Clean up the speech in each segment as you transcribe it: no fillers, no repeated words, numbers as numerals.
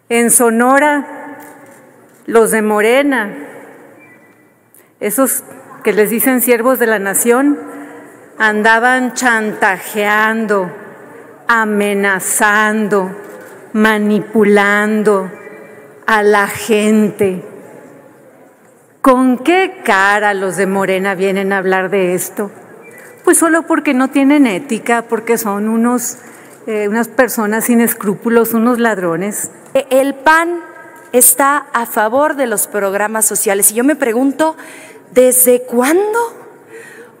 En Sonora, los de Morena, esos que les dicen siervos de la nación, andaban chantajeando, amenazando, manipulando a la gente. ¿Con qué cara los de Morena vienen a hablar de esto? Pues solo porque no tienen ética, porque son unas personas sin escrúpulos, unos ladrones. El PAN está a favor de los programas sociales y yo me pregunto, ¿desde cuándo?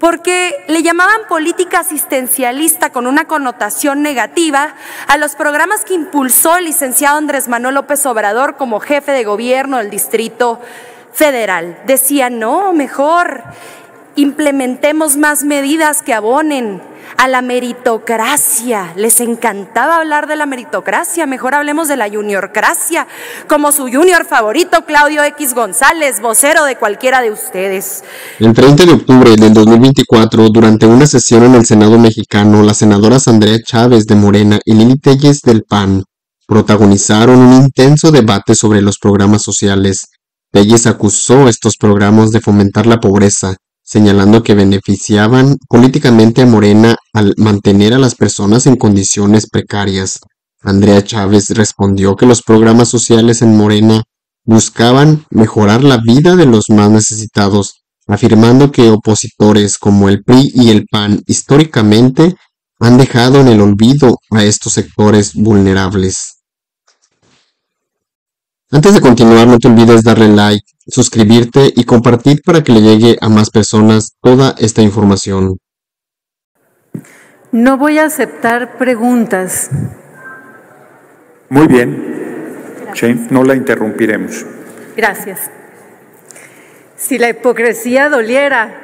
Porque le llamaban política asistencialista con una connotación negativa a los programas que impulsó el licenciado Andrés Manuel López Obrador como jefe de gobierno del Distrito Federal. Decían, no, mejor implementemos más medidas que abonen a la meritocracia. Les encantaba hablar de la meritocracia, mejor hablemos de la juniorcracia, como su junior favorito Claudio X González, vocero de cualquiera de ustedes. El 30 de octubre del 2024, durante una sesión en el Senado mexicano, las senadoras Andrea Chávez de Morena y Lili Telles del PAN protagonizaron un intenso debate sobre los programas sociales. Telles acusó estos programas de fomentar la pobreza, señalando que beneficiaban políticamente a Morena al mantener a las personas en condiciones precarias. Andrea Chávez respondió que los programas sociales en Morena buscaban mejorar la vida de los más necesitados, afirmando que opositores como el PRI y el PAN históricamente han dejado en el olvido a estos sectores vulnerables. Antes de continuar, no te olvides darle like, suscribirte y compartir para que le llegue a más personas toda esta información. No voy a aceptar preguntas. Muy bien. Sí, no la interrumpiremos. Gracias. Si la hipocresía doliera,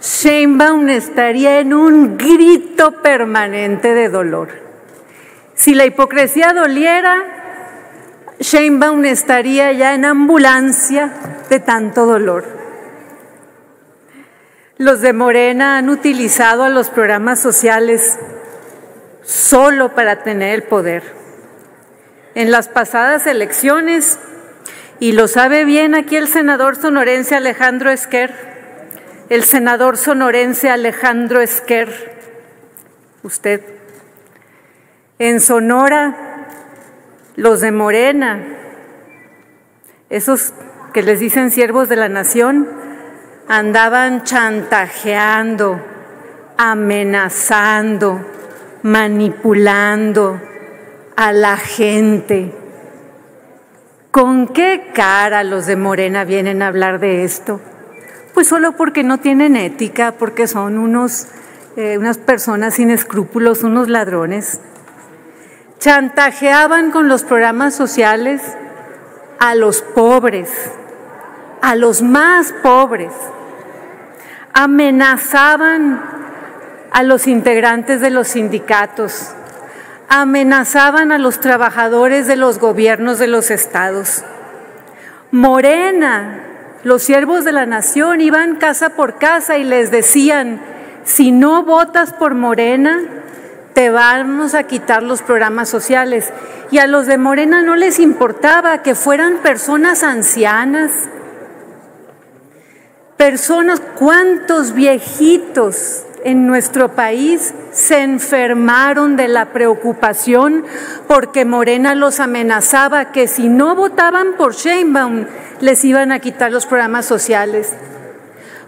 Sheinbaum estaría en un grito permanente de dolor. Si la hipocresía doliera, Sheinbaum estaría ya en ambulancia de tanto dolor. Los de Morena han utilizado a los programas sociales solo para tener el poder. En las pasadas elecciones, y lo sabe bien aquí el senador sonorense Alejandro Esquer, usted. En Sonora, los de Morena, esos que les dicen siervos de la nación, andaban chantajeando, amenazando, manipulando a la gente. ¿Con qué cara los de Morena vienen a hablar de esto? Pues solo porque no tienen ética, porque son unas personas sin escrúpulos, unos ladrones. Chantajeaban con los programas sociales a los pobres, a los más pobres. Amenazaban a los integrantes de los sindicatos, amenazaban a los trabajadores de los gobiernos de los estados. Morena, los siervos de la nación, iban casa por casa y les decían, si no votas por Morena, te vamos a quitar los programas sociales. Y a los de Morena no les importaba que fueran personas ancianas, ¿cuántos viejitos en nuestro país se enfermaron de la preocupación porque Morena los amenazaba que si no votaban por Sheinbaum les iban a quitar los programas sociales?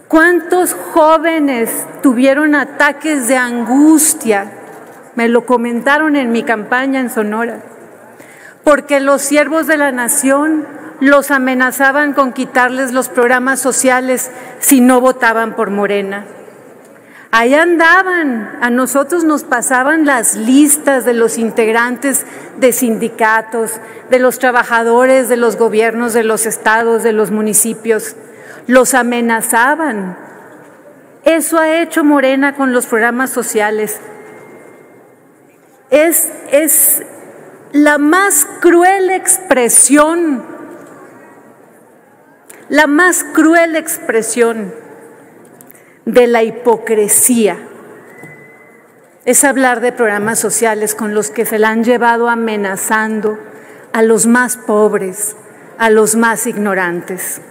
¿Cuántos jóvenes tuvieron ataques de angustia? Me lo comentaron en mi campaña en Sonora, porque los siervos de la nación los amenazaban con quitarles los programas sociales si no votaban por Morena. Ahí andaban, a nosotros nos pasaban las listas de los integrantes de sindicatos, de los trabajadores de los gobiernos de los estados, de los municipios, los amenazaban. Eso ha hecho Morena con los programas sociales. Es la más cruel expresión de la hipocresía. es hablar de programas sociales con los que se la han llevado amenazando a los más pobres, a los más ignorantes.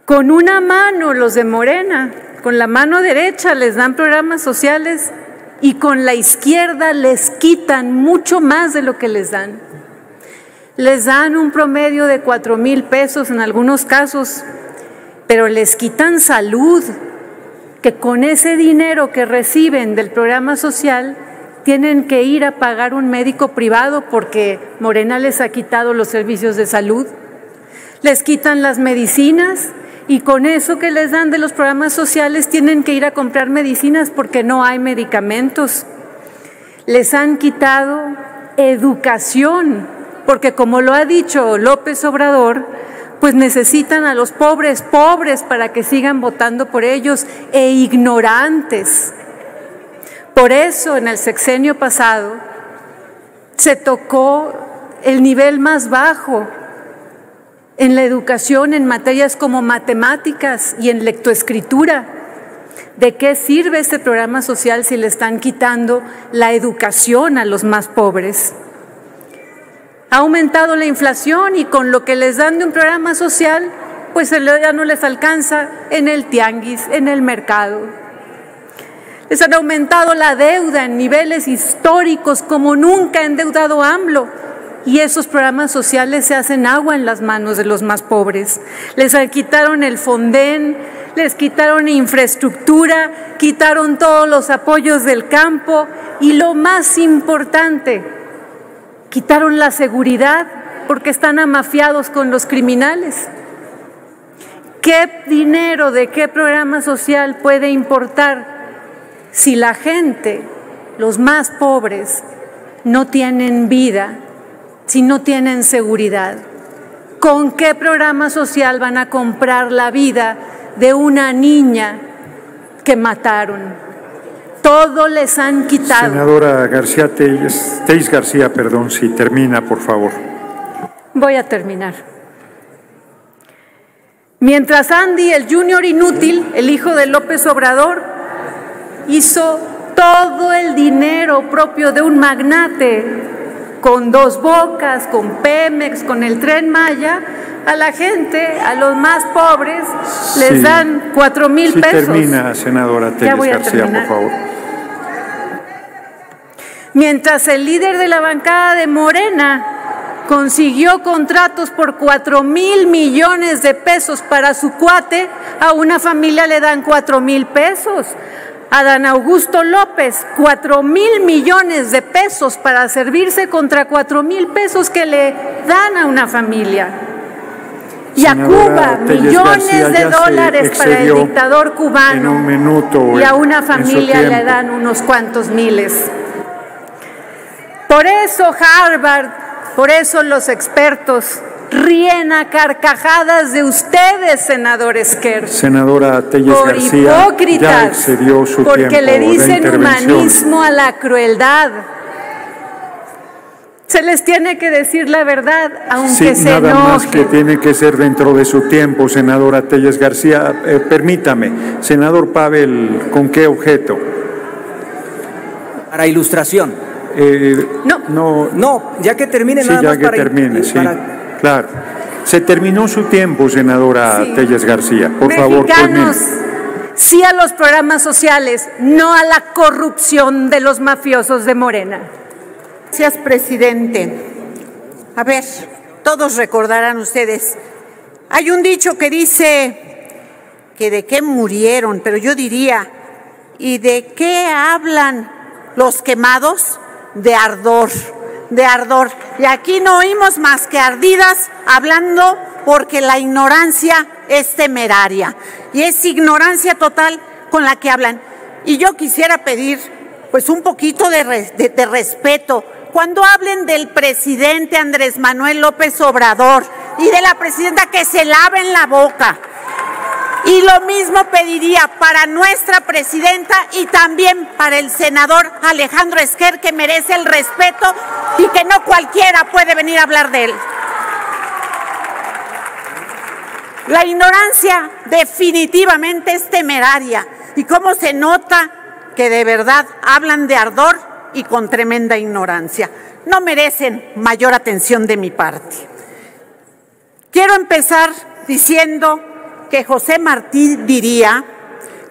Con una mano los de Morena, con la mano derecha les dan programas sociales y con la izquierda les quitan mucho más de lo que les dan. Les dan un promedio de 4,000 pesos en algunos casos, pero les quitan salud, que con ese dinero que reciben del programa social tienen que ir a pagar un médico privado porque Morena les ha quitado los servicios de salud. Les quitan las medicinas y con eso que les dan de los programas sociales tienen que ir a comprar medicinas porque no hay medicamentos. Les han quitado educación, porque como lo ha dicho López Obrador, pues necesitan a los pobres para que sigan votando por ellos, e ignorantes. Por eso en el sexenio pasado se tocó el nivel más bajo en la educación en materias como matemáticas y en lectoescritura. ¿De qué sirve este programa social si le están quitando la educación a los más pobres? Ha aumentado la inflación y con lo que les dan de un programa social, pues ya no les alcanza en el tianguis, en el mercado. Les han aumentado la deuda en niveles históricos como nunca ha endeudado AMLO. Y esos programas sociales se hacen agua en las manos de los más pobres. Les quitaron el Fonden, les quitaron infraestructura, quitaron todos los apoyos del campo y lo más importante, quitaron la seguridad porque están amafiados con los criminales. ¿Qué dinero de qué programa social puede importar si la gente, los más pobres, no tienen vida? Si no tienen seguridad, ¿con qué programa social van a comprar la vida de una niña que mataron? Todo les han quitado. Senadora García Tellez García, perdón, si termina, por favor. Voy a terminar. Mientras Andy, el junior inútil, el hijo de López Obrador, hizo todo el dinero propio de un magnate, con Dos Bocas, con Pemex, con el Tren Maya, a la gente, a los más pobres, les dan 4,000 pesos. Termina, senadora Tellez García, por favor. Mientras el líder de la bancada de Morena consiguió contratos por 4,000 millones de pesos para su cuate, a una familia le dan 4,000 pesos. A Dan Augusto López, 4,000 millones de pesos para servirse contra 4,000 pesos que le dan a una familia. Y a Cuba, millones de dólares para el dictador cubano, y a una familia le dan unos cuantos miles. Por eso Harvard, por eso los expertos ríen a carcajadas de ustedes, senador Esquer. Senadora Tellez por García, hipócritas, ya excedió su porque tiempo le dicen de humanismo a la crueldad. Se les tiene que decir la verdad, aunque se enojen. Nada más que tiene que ser dentro de su tiempo, senadora Tellez García. Permítame, senador Pavel, ¿con qué objeto? Para ilustración. No, ya que termine, nada más para... Claro. Se terminó su tiempo, senadora Tellez García. Por favor, mexicanos, sí a los programas sociales, no a la corrupción de los mafiosos de Morena. Gracias, presidente. A ver, todos recordarán ustedes, hay un dicho que dice que de qué murieron, pero yo diría, ¿y de qué hablan los quemados? De ardor. Y aquí no oímos más que ardidas hablando porque la ignorancia es temeraria y es ignorancia total con la que hablan. Y yo quisiera pedir pues un poquito de respeto cuando hablen del presidente Andrés Manuel López Obrador y de la presidenta, que se laven la boca. Y lo mismo pediría para nuestra presidenta y también para el senador Alejandro Esquer, que merece el respeto y que no cualquiera puede venir a hablar de él. La ignorancia definitivamente es temeraria. ¿Y cómo se nota que de verdad hablan de ardor y con tremenda ignorancia. No merecen mayor atención de mi parte. Quiero empezar diciendo que José Martí diría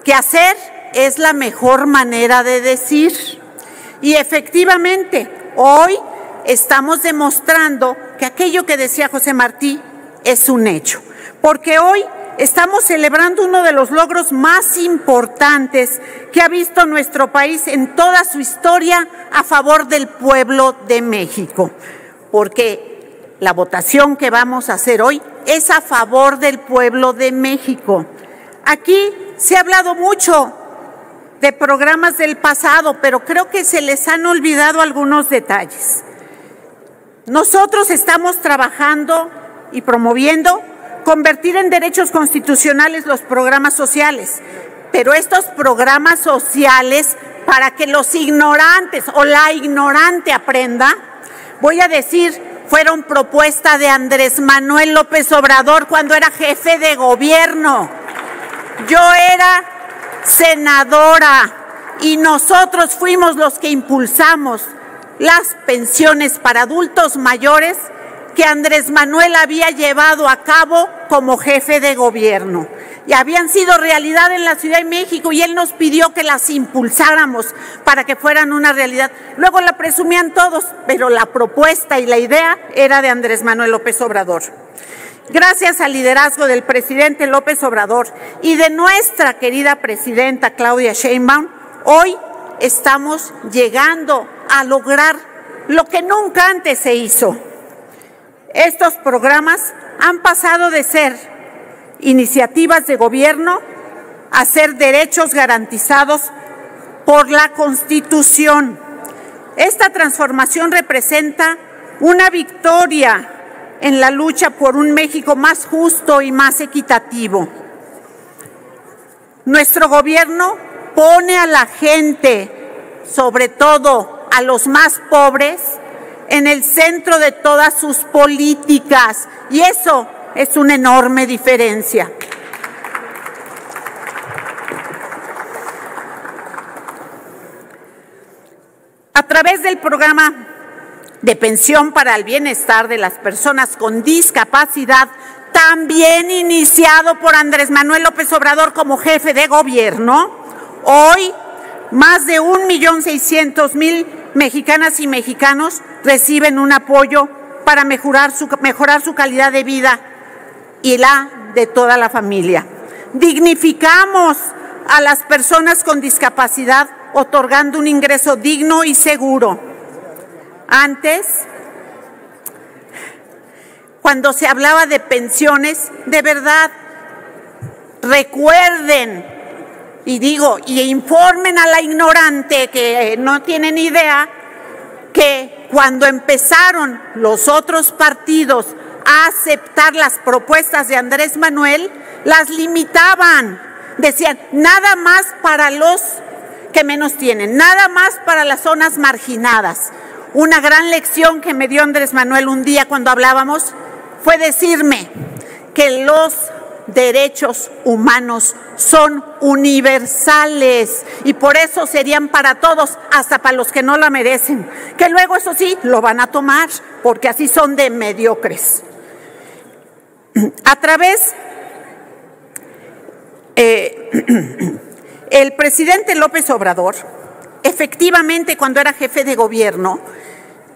que hacer es la mejor manera de decir. Y efectivamente, hoy estamos demostrando que aquello que decía José Martí es un hecho. Porque hoy estamos celebrando uno de los logros más importantes que ha visto nuestro país en toda su historia a favor del pueblo de México. Porque la votación que vamos a hacer hoy es a favor del pueblo de México. Aquí se ha hablado mucho de programas del pasado, pero creo que se les han olvidado algunos detalles. Nosotros estamos trabajando y promoviendo convertir en derechos constitucionales los programas sociales, pero estos programas sociales, para que los ignorantes o la ignorante aprenda, voy a decir, fueron propuesta de Andrés Manuel López Obrador cuando era jefe de gobierno. Yo era senadora y nosotros fuimos los que impulsamos las pensiones para adultos mayores que Andrés Manuel había llevado a cabo como jefe de gobierno. Y habían sido realidad en la Ciudad de México y él nos pidió que las impulsáramos para que fueran una realidad. Luego la presumían todos, pero la propuesta y la idea era de Andrés Manuel López Obrador. Gracias al liderazgo del presidente López Obrador y de nuestra querida presidenta Claudia Sheinbaum, hoy estamos llegando a lograr lo que nunca antes se hizo. Estos programas han pasado de ser iniciativas de gobierno a ser derechos garantizados por la Constitución. Esta transformación representa una victoria en la lucha por un México más justo y más equitativo. Nuestro gobierno pone a la gente, sobre todo a los más pobres, en el centro de todas sus políticas, y eso es una enorme diferencia. A través del programa de pensión para el bienestar de las personas con discapacidad, también iniciado por Andrés Manuel López Obrador como jefe de gobierno, hoy más de 1.600.000 mexicanas y mexicanos reciben un apoyo para mejorar su calidad de vida y la de toda la familia. Dignificamos a las personas con discapacidad otorgando un ingreso digno y seguro. Antes, cuando se hablaba de pensiones, de verdad, recuerden, y informen a la ignorante que no tienen idea, que cuando empezaron los otros partidos a aceptar las propuestas de Andrés Manuel, las limitaban. Decían, nada más para los que menos tienen, nada más para las zonas marginadas. Una gran lección que me dio Andrés Manuel un día cuando hablábamos fue decirme que los derechos humanos son universales y por eso serían para todos, hasta para los que no la merecen, que luego eso sí, lo van a tomar, porque así son de mediocres. A través, el presidente López Obrador, efectivamente cuando era jefe de gobierno,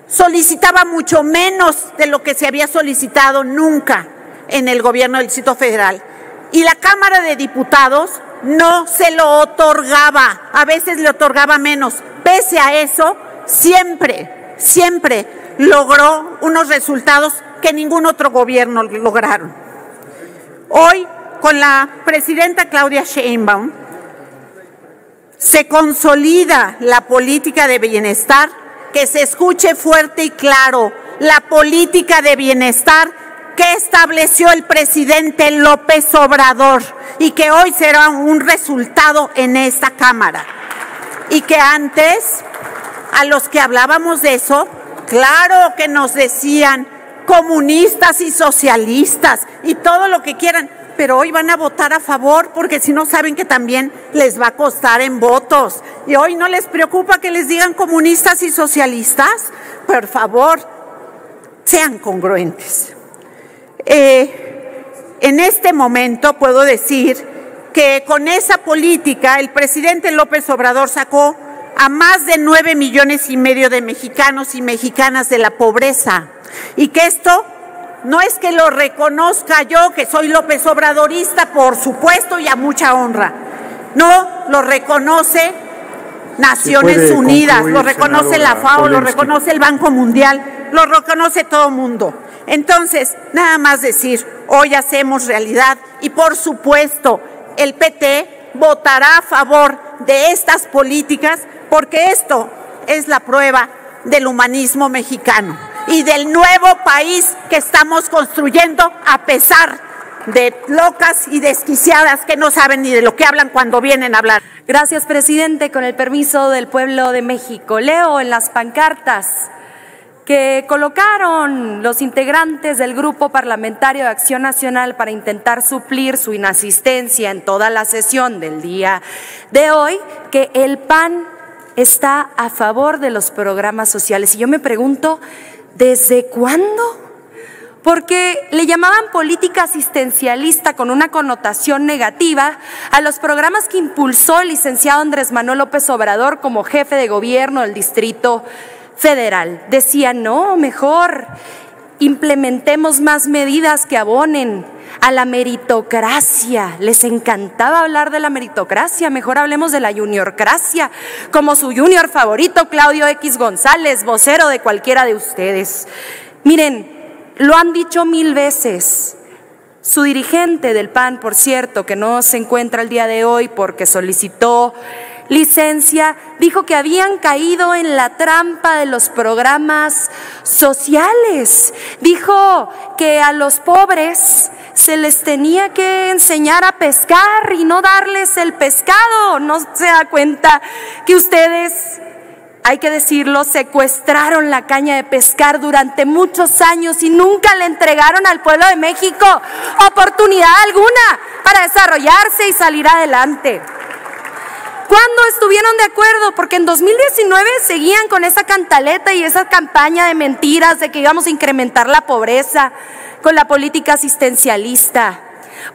solicitaba mucho menos de lo que se había solicitado nunca en el gobierno del Distrito Federal. Y la Cámara de Diputados no se lo otorgaba, a veces le otorgaba menos. Pese a eso, siempre logró unos resultados que ningún otro gobierno lograron. Hoy, con la presidenta Claudia Sheinbaum, se consolida la política de bienestar, que se escuche fuerte y claro, la política de bienestar que estableció el presidente López Obrador y que hoy será un resultado en esta Cámara. Y que antes, a los que hablábamos de eso, claro que nos decían comunistas y socialistas y todo lo que quieran, pero hoy van a votar a favor porque si no saben que también les va a costar en votos. Y hoy no les preocupa que les digan comunistas y socialistas. Por favor, sean congruentes. En este momento puedo decir que con esa política el presidente López Obrador sacó a más de 9,5 millones de mexicanos y mexicanas de la pobreza. Y que esto no es que lo reconozca yo, que soy López Obradorista, por supuesto, y a mucha honra. No, lo reconoce Naciones Unidas, lo reconoce la FAO, lo reconoce el Banco Mundial, lo reconoce todo el mundo. Entonces, nada más decir, hoy hacemos realidad y por supuesto el PT votará a favor de estas políticas porque esto es la prueba del humanismo mexicano y del nuevo país que estamos construyendo a pesar de locas y desquiciadas que no saben ni de lo que hablan cuando vienen a hablar. Gracias, presidente. Con el permiso del pueblo de México, leo en las pancartas que colocaron los integrantes del Grupo Parlamentario de Acción Nacional para intentar suplir su inasistencia en toda la sesión del día de hoy, que el PAN está a favor de los programas sociales. Y yo me pregunto, ¿desde cuándo? Porque le llamaban política asistencialista con una connotación negativa a los programas que impulsó el licenciado Andrés Manuel López Obrador como jefe de gobierno del Distrito Federal. Decían, no, mejor implementemos más medidas que abonen a la meritocracia. Les encantaba hablar de la meritocracia, mejor hablemos de la juniorcracia, como su junior favorito, Claudio X González, vocero de cualquiera de ustedes. Miren, lo han dicho 1000 veces. Su dirigente del PAN, por cierto, que no se encuentra el día de hoy porque solicitó licencia, dijo que habían caído en la trampa de los programas sociales. Dijo que a los pobres se les tenía que enseñar a pescar y no darles el pescado. ¿No se da cuenta que ustedes, hay que decirlo, secuestraron la caña de pescar durante muchos años y nunca le entregaron al pueblo de México oportunidad alguna para desarrollarse y salir adelante? ¿Cuándo estuvieron de acuerdo? Porque en 2019 seguían con esa cantaleta y esa campaña de mentiras de que íbamos a incrementar la pobreza con la política asistencialista.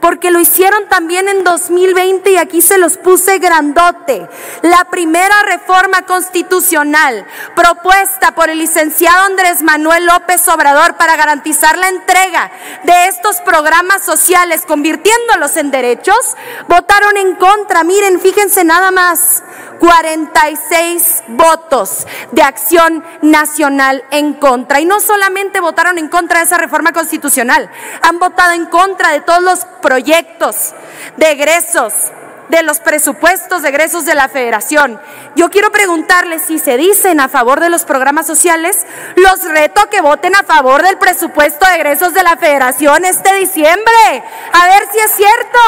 Porque lo hicieron también en 2020 y aquí se los puse grandote. La primera reforma constitucional propuesta por el licenciado Andrés Manuel López Obrador para garantizar la entrega de estos programas sociales, convirtiéndolos en derechos, votaron en contra. Miren, fíjense nada más, 46 votos de Acción Nacional en contra. Y no solamente votaron en contra de esa reforma constitucional, han votado en contra de todos los proyectos de egresos, de los presupuestos de egresos de la Federación. Yo quiero preguntarles, si se dicen a favor de los programas sociales, los reto a que voten a favor del presupuesto de egresos de la Federación este diciembre, a ver si es cierto,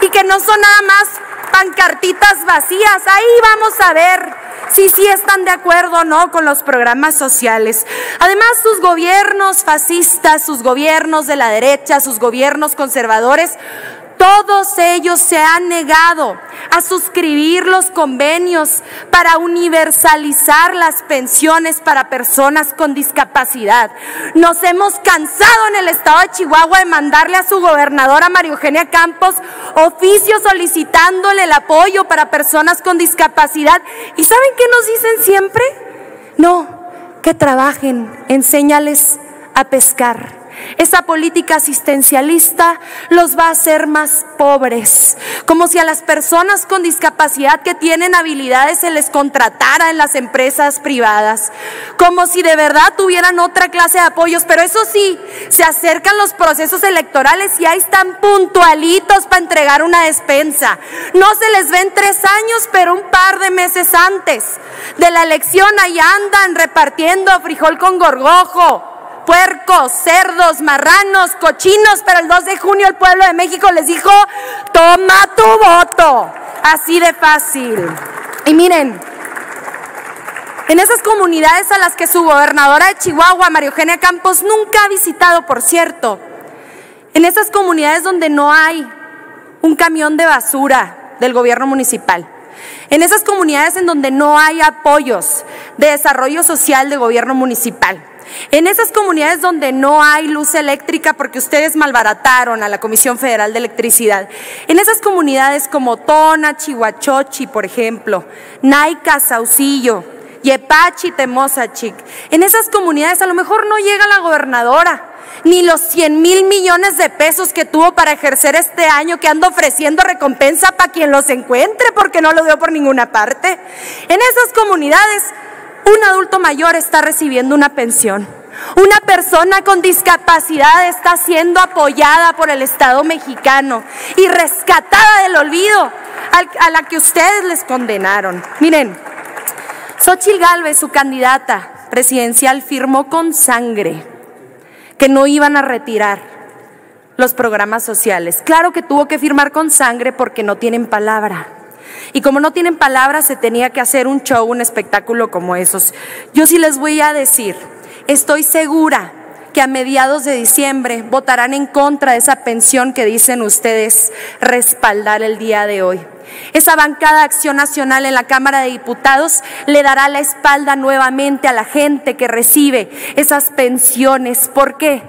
y que no son nada más pancartitas vacías. Ahí vamos a ver si sí están de acuerdo o no con los programas sociales. Además, sus gobiernos fascistas, sus gobiernos de la derecha, sus gobiernos conservadores, todos ellos se han negado a suscribir los convenios para universalizar las pensiones para personas con discapacidad. Nos hemos cansado en el estado de Chihuahua de mandarle a su gobernadora María Eugenia Campos oficio solicitándole el apoyo para personas con discapacidad. ¿Y saben qué nos dicen siempre? No, que trabajen, enséñales a pescar. Esa política asistencialista los va a hacer más pobres, como si a las personas con discapacidad que tienen habilidades se les contratara en las empresas privadas, como si de verdad tuvieran otra clase de apoyos. Pero eso sí, se acercan los procesos electorales y ahí están puntualitos para entregar una despensa. No se les ven 3 años, pero un par de meses antes de la elección ahí andan repartiendo frijol con gorgojo, puercos, cerdos, marranos, cochinos, pero el 2 de junio el pueblo de México les dijo, toma tu voto, así de fácil. Y miren, en esas comunidades a las que su gobernadora de Chihuahua, María Eugenia Campos, nunca ha visitado, por cierto, En esas comunidades donde no hay un camión de basura del gobierno municipal, en esas comunidades en donde no hay apoyos de desarrollo social del gobierno municipal, en esas comunidades donde no hay luz eléctrica porque ustedes malbarataron a la Comisión Federal de Electricidad, en esas comunidades como Tona, Chihuachochi, por ejemplo, Naica, Saucillo, Yepachi, Temozachic, en esas comunidades a lo mejor no llega la gobernadora, ni los 100,000 millones de pesos que tuvo para ejercer este año, que anda ofreciendo recompensa para quien los encuentre porque no lo dio por ninguna parte. En esas comunidades un adulto mayor está recibiendo una pensión. Una persona con discapacidad está siendo apoyada por el Estado mexicano y rescatada del olvido a la que ustedes les condenaron. Miren, Xóchitl Gálvez, su candidata presidencial, firmó con sangre que no iban a retirar los programas sociales. Claro que tuvo que firmar con sangre porque no tienen palabra. Y como no tienen palabras, se tenía que hacer un show, un espectáculo como esos. Yo sí les voy a decir, estoy segura que a mediados de diciembre votarán en contra de esa pensión que dicen ustedes respaldar el día de hoy. Esa bancada de Acción Nacional en la Cámara de Diputados le dará la espalda nuevamente a la gente que recibe esas pensiones. ¿Por qué?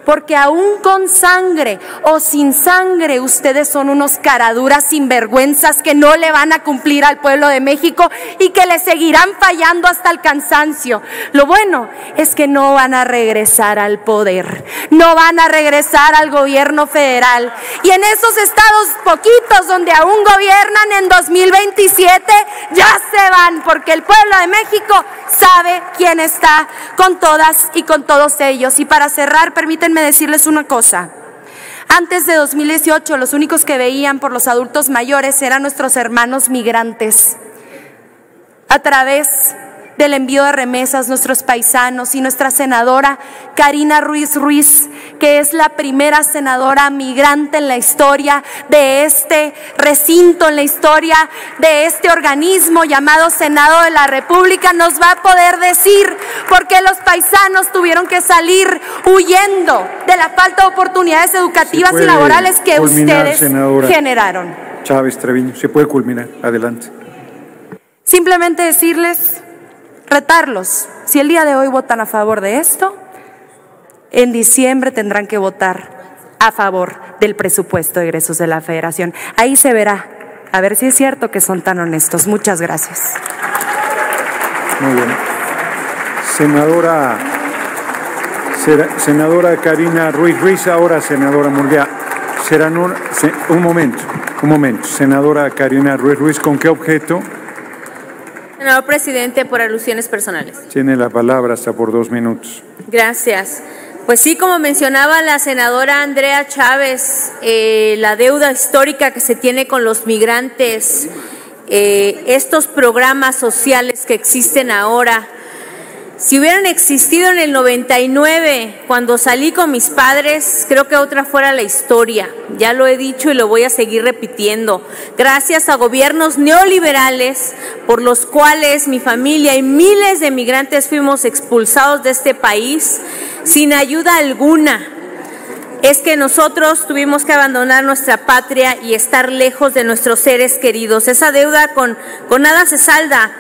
Porque aún con sangre o sin sangre, ustedes son unos caraduras sinvergüenzas que no le van a cumplir al pueblo de México y que le seguirán fallando hasta el cansancio. Lo bueno es que no van a regresar al poder, no van a regresar al gobierno federal. Y en esos estados poquitos donde aún gobiernan en 2027, ya se van, porque el pueblo de México sabe quién está con todas y con todos ellos. Y para cerrar, permítanme decirles una cosa. Antes de 2018, los únicos que veían por los adultos mayores eran nuestros hermanos migrantes. A través del envío de remesas, nuestros paisanos y nuestra senadora Karina Ruiz Ruiz, que es la primera senadora migrante en la historia de este recinto, en la historia de este organismo llamado Senado de la República, nos va a poder decir por qué los paisanos tuvieron que salir huyendo de la falta de oportunidades educativas y laborales que ustedes generaron. Chávez Treviño, se puede culminar. Adelante. Simplemente decirles, retarlos, si el día de hoy votan a favor de esto, en diciembre tendrán que votar a favor del presupuesto de egresos de la Federación. Ahí se verá, a ver si es cierto que son tan honestos. Muchas gracias. Muy bien. Senadora Karina Ruiz Ruiz, ahora senadora Murguía. Un momento. Senadora Karina Ruiz Ruiz, ¿con qué objeto? Senador presidente, por alusiones personales. Tiene la palabra hasta por 2 minutos. Gracias. Pues sí, como mencionaba la senadora Andrea Chávez, la deuda histórica que se tiene con los migrantes, estos programas sociales que existen ahora, si hubieran existido en el 99, cuando salí con mis padres, creo que otra fuera la historia. Ya lo he dicho y lo voy a seguir repitiendo. Gracias a gobiernos neoliberales por los cuales mi familia y miles de migrantes fuimos expulsados de este país sin ayuda alguna. Es que nosotros tuvimos que abandonar nuestra patria y estar lejos de nuestros seres queridos. Esa deuda con nada se salda.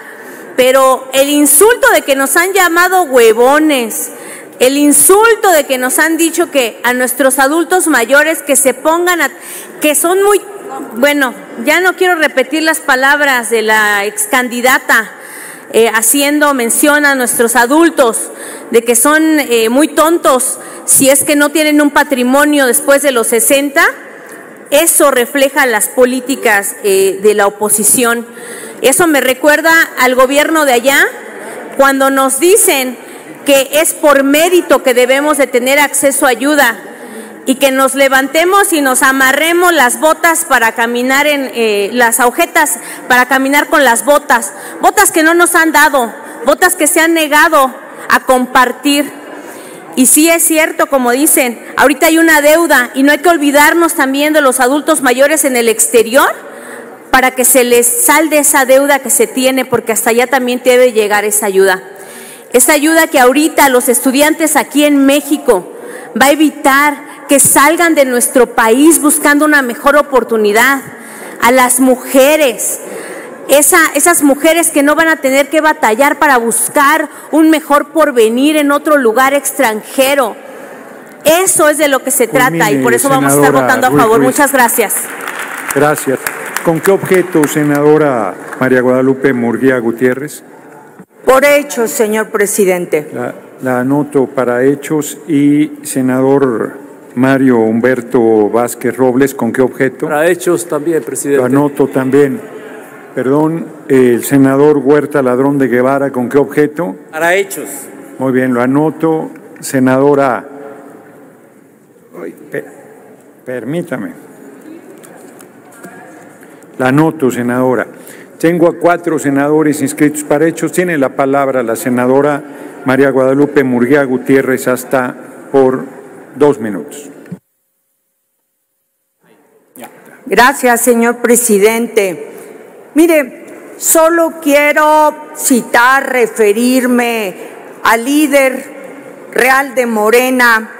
Pero el insulto de que nos han llamado huevones, el insulto de que nos han dicho que a nuestros adultos mayores que se pongan que son muy, bueno, ya no quiero repetir las palabras de la ex candidata haciendo mención a nuestros adultos, de que son muy tontos si es que no tienen un patrimonio después de los 60, eso refleja las políticas de la oposición. Eso me recuerda al gobierno de allá, cuando nos dicen que es por mérito que debemos de tener acceso a ayuda y que nos levantemos y nos amarremos las botas para caminar las agujetas, para caminar con las botas que no nos han dado, botas que se han negado a compartir. Y sí es cierto, como dicen, ahorita hay una deuda y no hay que olvidarnos también de los adultos mayores en el exterior, para que se les salde esa deuda que se tiene, porque hasta allá también debe llegar esa ayuda. Esa ayuda que ahorita los estudiantes aquí en México va a evitar que salgan de nuestro país buscando una mejor oportunidad, a las mujeres, esas mujeres que no van a tener que batallar para buscar un mejor porvenir en otro lugar extranjero. Eso es de lo que se trata y por eso vamos a estar votando a favor. Muchas gracias. Gracias. ¿Con qué objeto, senadora María Guadalupe Murguía Gutiérrez? Por hechos, señor presidente. La anoto para hechos. Y senador Mario Humberto Vázquez Robles, ¿con qué objeto? Para hechos también, presidente. Lo anoto también. Perdón, el senador Huerta Ladrón de Guevara, ¿con qué objeto? Para hechos. Muy bien, lo anoto. Senadora, permítame. La anoto, senadora. Tengo a 4 senadores inscritos para hechos. Tiene la palabra la senadora María Guadalupe Murguía Gutiérrez hasta por 2 minutos. Gracias, señor presidente. Mire, solo quiero citar, referirme al líder real de Morena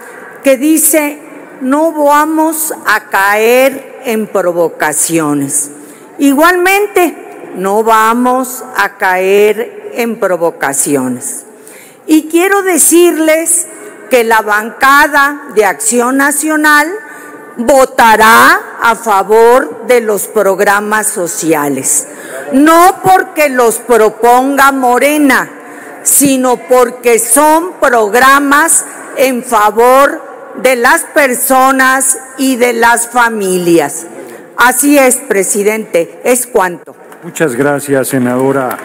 que dice: no vamos a caer en provocaciones. Igualmente, no vamos a caer en provocaciones. Y quiero decirles que la bancada de Acción Nacional votará a favor de los programas sociales. No porque los proponga Morena, sino porque son programas en favor de las personas y de las familias. Así es, presidente, es cuanto. Muchas gracias, senadora